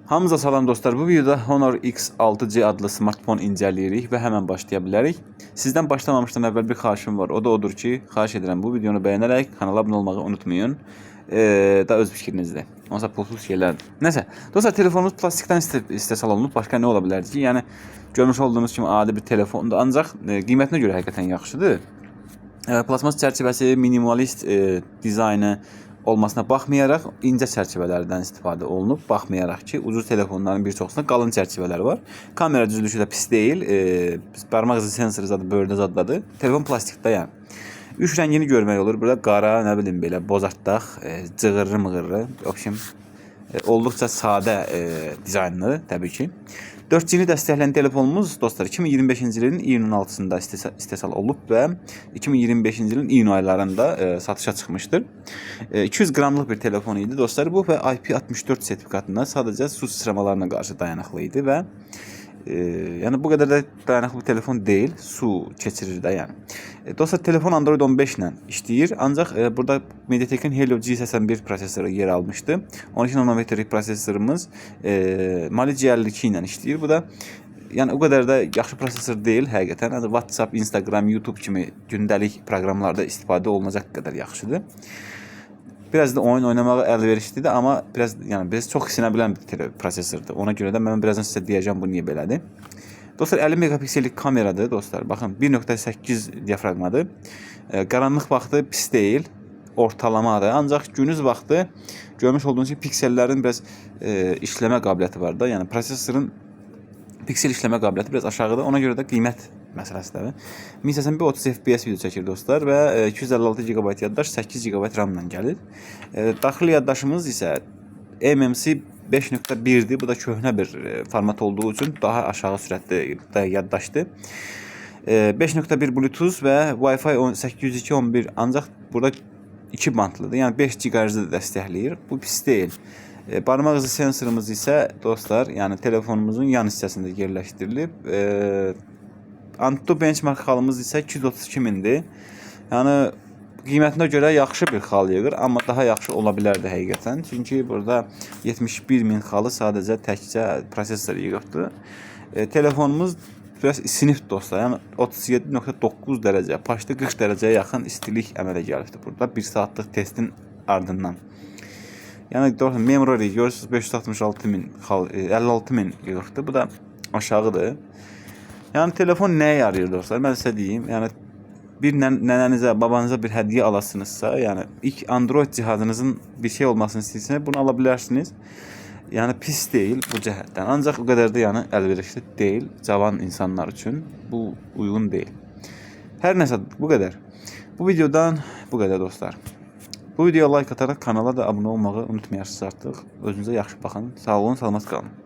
Hamınıza salam dostlar. Bu videoda Honor X6C adlı smartphone incələyirik və həmən başlaya bilərik. Sizdən başlamamışdan əvvəl bir xahişim var. O da odur ki, xahiş edirəm bu videonu bəyənərək kanala abunə olmağı unutmayın. Da öz fikrinizdir. Onsa pulsuz şeylərdir. Nəsə, dostlar, telefonumuz plastikdən istehsal olunub. Başqa nə ola bilərdi ki? Yəni görmüş olduğunuz kimi adi bir telefondur. Ancaq qiymətinə görə həqiqətən yaxşıdır. Plasmas çərçivəsi, minimalist dizaynı olmasına baxmayaraq incə çərçivələrdən istifadə olunub. Baxmayaraq ki, ucuz telefonların bir çoxsunda qalın çərçivələr var. Kamera düzülüşü də pis deyil. Barmaq izi sensoru zadı böyrdə zadladı. Telefon plastikdə yəni. 3 rəngini görmək olur. Burada qara, nə bilim belə bozartdaq, cığırlı mığırlı. Olduqca sadə dizaynlı təbii ki. 4G-ni dəstəkləyən telefonumuz dostlar 2025-ci ilin iyunun 6-sında istehsal olub və 2025-ci ilin iyun aylarında satışa çıxmışdır. 200 qramlıq bir telefon idi dostlar bu və IP64 sertifikatına sadəcə su sıçramalarına qarşı dayanıqlı idi və yəni bu qədər də dayanıqlı bir telefon deyil, su keçirir də yəni. Dostlar, telefon Android 15 ilə işləyir, ancaq burada MediaTek'in Helio G81 prosesoru yer almışdı. 12 nanometrlik prosesorumuz Mali G52 ilə işləyir. Bu da yəni o qədər də yaxşı prosesor deyil həqiqətən. WhatsApp, Instagram, YouTube kimi gündəlik proqramlarda istifadə olunacaq qədər yaxşıdır. Biraz da oyun oynamağa əlverişlidir, amma biraz çox sinə bilən bir prosesordur. Ona görə də mən birazdan sizə deyəcəm bu niyə belədir. Dostlar, 50 megapiksellik kameradır dostlar. Baxın, 1.8 diafragmadır. Qaranlıq vaxtı pis deyil, ortalamadır. Ancaq gündüz vaxtı görmüş olduğunuz kimi piksellərin biraz işləmə qabiliyyəti var da. Yəni prosesorun piksel işləmə qabiliyyəti biraz aşağıdır. Ona görə də qiymət məsələsidir. 1080p 30 fps video çəkir dostlar və 256 GB yaddaş, 8 GB RAM ilə gəlir. Daxili yaddaşımız isə MMC 5.1'dir. Bu da köhnə bir format olduğu üçün daha aşağı sürətli yaddaşdır. 5.1 Bluetooth və Wi-Fi 802.11 ancaq burada 2 bandlıdır. Yəni 5 GHz-də dəstəkləyir. Bu pis deyil. Barmaq izi sensorumuz isə dostlar, yəni telefonumuzun yan hissəsində yerləşdirilib. Antutu benchmark xalımız isə 232.000-dir. Yəni qiymətinə görə yaxşı bir xal yığır, amma daha yaxşı ola bilərdi həqiqətən. Çünki burada 71.000 xalı sadəcə təkcə prosesor yığıbdır. Telefonumuz biraz isinib dostlar. Yəni 37.9 dərəcə, paşda 40 dərəcəyə yaxın istilik əmələ gəlibdir burada 1 saatlıq testin ardından. Yəni memory görürsünüz 566.000 xal, 56.000 yığıbdır. Bu da aşağıdır. Yəni telefon nəyə yarayır dostlar? Mən sizə deyim. Yəni bir nənənizə, babanıza bir hədiyyə alasınızsa, yəni ilk Android cihazınızın bir şey olmasını istəyirsiniz, bunu ala bilərsiniz. Yəni pis deyil bu cəhətdən. Ancaq o qədər də yəni əlverişli deyil cavan insanlar üçün. Bu uyğun deyil. Hər nəsə bu qədər. Bu videodan bu qədər dostlar. Bu videoya like ataraq kanala da abunə olmağı unutmayasınız artıq. Özünüzə yaxşı baxın. Sağ olun, salamat qalın.